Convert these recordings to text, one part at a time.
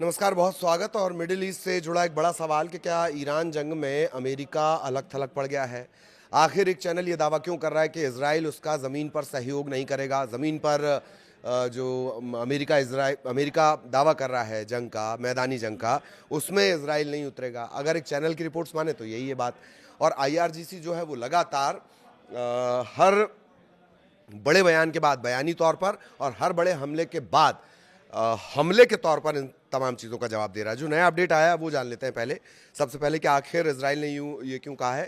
नमस्कार, बहुत स्वागत। और मिडिल ईस्ट से जुड़ा एक बड़ा सवाल कि क्या ईरान जंग में अमेरिका अलग थलग पड़ गया है। आखिर एक चैनल ये दावा क्यों कर रहा है कि इजराइल उसका ज़मीन पर सहयोग नहीं करेगा। ज़मीन पर अमेरिका दावा कर रहा है जंग का, मैदानी जंग का, उसमें इजराइल नहीं उतरेगा। अगर एक चैनल की रिपोर्ट्स माने तो यही है बात। और IRGC जो है वो लगातार हर बड़े बयान के बाद, बयानी तौर पर, और हर बड़े हमले के बाद हमले के तौर पर इन तमाम चीज़ों का जवाब दे रहा है। जो नया अपडेट आया है वो जान लेते हैं पहले। सबसे पहले कि आखिर इजराइल ने ये क्यों कहा है।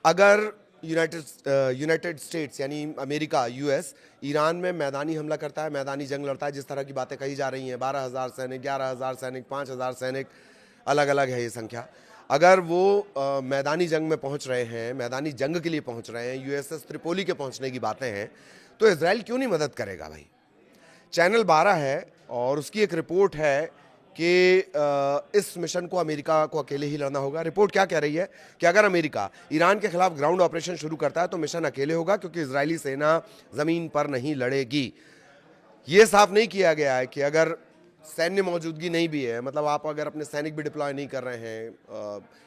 अगर यूनाइटेड स्टेट्स यानी अमेरिका, US ईरान में मैदानी हमला करता है, मैदानी जंग लड़ता है, जिस तरह की बातें कही जा रही हैं, 12,000 सैनिक, 11,000 सैनिक, 5,000 सैनिक, अलग अलग है ये संख्या। अगर वो मैदानी जंग में पहुंच रहे हैं, मैदानी जंग के लिए पहुंच रहे हैं, USS त्रिपोली के पहुंचने की बातें हैं, तो इजराइल क्यों नहीं मदद करेगा भाई। चैनल 12 है और उसकी एक रिपोर्ट है कि इस मिशन को अमेरिका को अकेले ही लड़ना होगा। रिपोर्ट क्या कह रही है कि अगर अमेरिका ईरान के खिलाफ ग्राउंड ऑपरेशन शुरू करता है तो मिशन अकेले होगा, क्योंकि इजरायली सेना जमीन पर नहीं लड़ेगी। ये साफ नहीं किया गया है कि अगर सैन्य मौजूदगी नहीं भी है, मतलब आप अगर अपने सैनिक भी डिप्लॉय नहीं कर रहे हैं,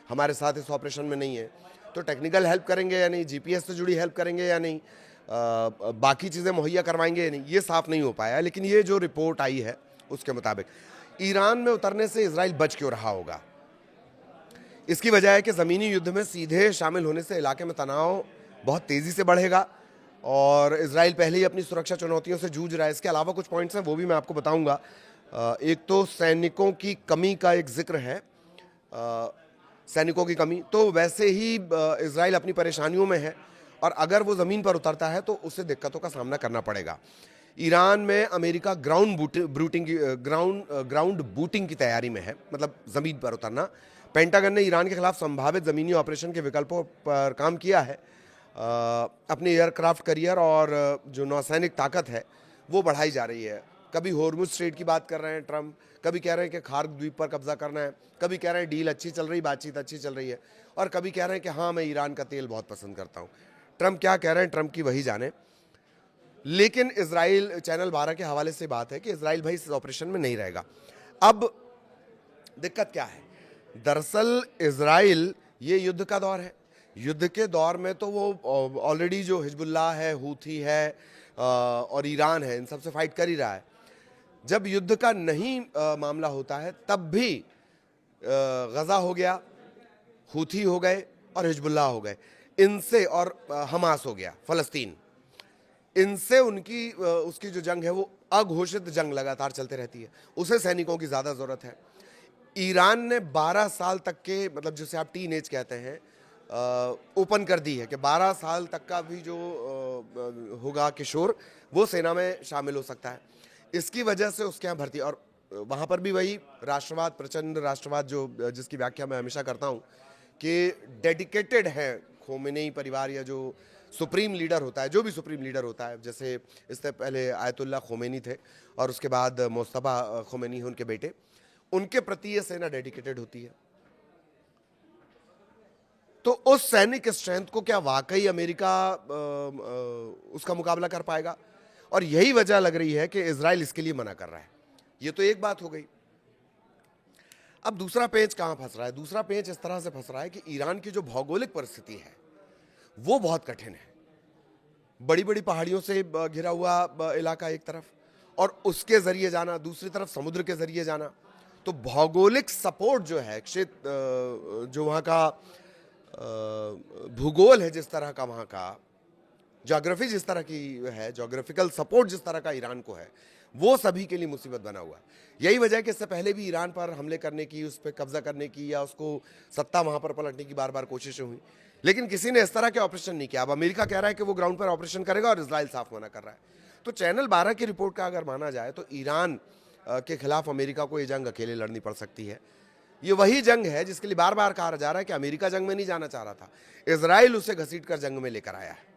हमारे साथ इस ऑपरेशन में नहीं है, तो टेक्निकल हेल्प करेंगे या नहीं, GPS से जुड़ी हेल्प करेंगे या नहीं, बाकी चीज़ें मुहैया करवाएंगे या नहीं, ये साफ नहीं हो पाया। लेकिन ये जो रिपोर्ट आई है उसके मुताबिक ईरान में उतरने से इजराइल बच क्यों रहा होगा। इसकी वजह है कि ज़मीनी युद्ध में सीधे शामिल होने से इलाके में तनाव बहुत तेज़ी से बढ़ेगा और इजराइल पहले ही अपनी सुरक्षा चुनौतियों से जूझ रहा है। इसके अलावा कुछ पॉइंट्स हैं, वो भी मैं आपको बताऊंगा। एक तो सैनिकों की कमी का एक जिक्र है, सैनिकों की कमी। तो वैसे ही इजराइल अपनी परेशानियों में है और अगर वो ज़मीन पर उतरता है तो उसे दिक्कतों का सामना करना पड़ेगा। ईरान में अमेरिका ग्राउंड बूटिंग की तैयारी में है, मतलब ज़मीन पर उतरना। पेंटागन ने ईरान के खिलाफ संभावित ज़मीनी ऑपरेशन के विकल्पों पर काम किया है। अपने एयरक्राफ्ट करियर और जो नौसैनिक ताकत है वो बढ़ाई जा रही है। कभी होर्मुज स्ट्रेट की बात कर रहे हैं ट्रंप, कभी कह रहे हैं कि खार्ग द्वीप पर कब्जा करना है, कभी कह रहे हैं डील अच्छी चल रही, बातचीत अच्छी चल रही है, और कभी कह रहे हैं कि हाँ मैं ईरान का तेल बहुत पसंद करता हूँ। ट्रंप क्या कह रहे हैं, ट्रंप की वही जाने। लेकिन इजराइल, चैनल 12 के हवाले से बात है कि इजराइल भाई इस ऑपरेशन में नहीं रहेगा। अब दिक्कत क्या है, दरअसल इजराइल, ये युद्ध का दौर है। युद्ध के दौर में तो वो ऑलरेडी जो हिजबुल्लाह है, हूथी है और ईरान है, इन सबसे फाइट कर ही रहा है। जब युद्ध का नहीं मामला होता है तब भी गजा हो गया, हूथी हो गए और हिजबुल्लाह हो गए, इनसे, और हमास हो गया फ़लस्तीन, इनसे उनकी उसकी जो जंग है वो अघोषित जंग लगातार चलते रहती है। उसे सैनिकों की ज़्यादा ज़रूरत है। ईरान ने 12 साल तक के, मतलब जिसे आप टीन एज कहते हैं, ओपन कर दी है कि 12 साल तक का भी जो होगा किशोर, वो सेना में शामिल हो सकता है। इसकी वजह से उसके यहाँ भर्ती, और वहाँ पर भी वही राष्ट्रवाद, प्रचंड राष्ट्रवाद, जो जिसकी व्याख्या मैं हमेशा करता हूँ कि डेडिकेटेड है खोमेनी परिवार, या जो सुप्रीम लीडर होता है, जो भी सुप्रीम लीडर होता है, जैसे इससे पहले आयतुल्ला खोमेनी थे और उसके बाद मुस्तफा खोमेनी हैं उनके बेटे, उनके प्रति ये सेना डेडिकेटेड होती है। तो उस सैनिक स्ट्रेंथ को क्या वाकई अमेरिका उसका मुकाबला कर पाएगा? और यही वजह लग रही है कि इजराइल इसके लिए मना कर रहा है। ये तो एक बात हो गई। अब दूसरा पेंच कहां फंस रहा है? दूसरा पेंच इस तरह से फंस रहा है कि ईरान की जो भौगोलिक परिस्थिति है वो बहुत कठिन है। बड़ी बड़ी पहाड़ियों से घिरा हुआ इलाका एक तरफ, और उसके जरिए जाना, दूसरी तरफ समुद्र के जरिए जाना। तो भौगोलिक सपोर्ट जो है, क्षेत्र जो वहाँ का भूगोल है, जिस तरह का वहाँ का ज्योग्राफी जिस तरह की है, ज्योग्राफिकल सपोर्ट जिस तरह का ईरान को है, वो सभी के लिए मुसीबत बना हुआ है। यही वजह है कि इससे पहले भी ईरान पर हमले करने की, उस पर कब्जा करने की, या उसको सत्ता वहाँ पर पलटने की बार बार कोशिशें हुई, लेकिन किसी ने इस तरह के ऑपरेशन नहीं किया। अब अमेरिका कह रहा है कि वो ग्राउंड पर ऑपरेशन करेगा और इजराइल साफ मना कर रहा है। तो चैनल 12 की रिपोर्ट का अगर माना जाए तो ईरान के खिलाफ अमेरिका को ये जंग अकेले लड़नी पड़ सकती है। ये वही जंग है जिसके लिए बार बार कहा जा रहा है कि अमेरिका जंग में नहीं जाना चाह रहा था, इजराइल उसे घसीट कर जंग में लेकर आया है।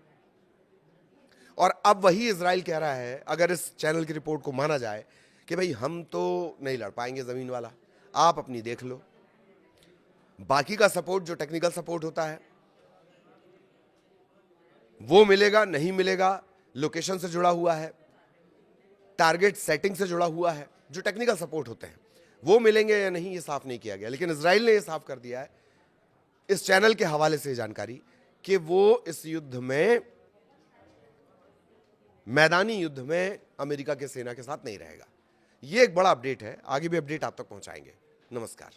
और अब वही इजराइल कह रहा है, अगर इस चैनल की रिपोर्ट को माना जाए, कि भाई हम तो नहीं लड़ पाएंगे ज़मीन वाला, आप अपनी देख लो। बाकी का सपोर्ट, जो टेक्निकल सपोर्ट होता है, वो मिलेगा नहीं मिलेगा, लोकेशन से जुड़ा हुआ है, टारगेट सेटिंग से जुड़ा हुआ है, जो टेक्निकल सपोर्ट होते हैं वो मिलेंगे या नहीं, ये साफ नहीं किया गया। लेकिन इजराइल ने ये साफ कर दिया है इस चैनल के हवाले से जानकारी कि वो इस युद्ध में, मैदानी युद्ध में अमेरिका के सेना के साथ नहीं रहेगा। ये एक बड़ा अपडेट है, आगे भी अपडेट आप तक पहुंचाएंगे। नमस्कार।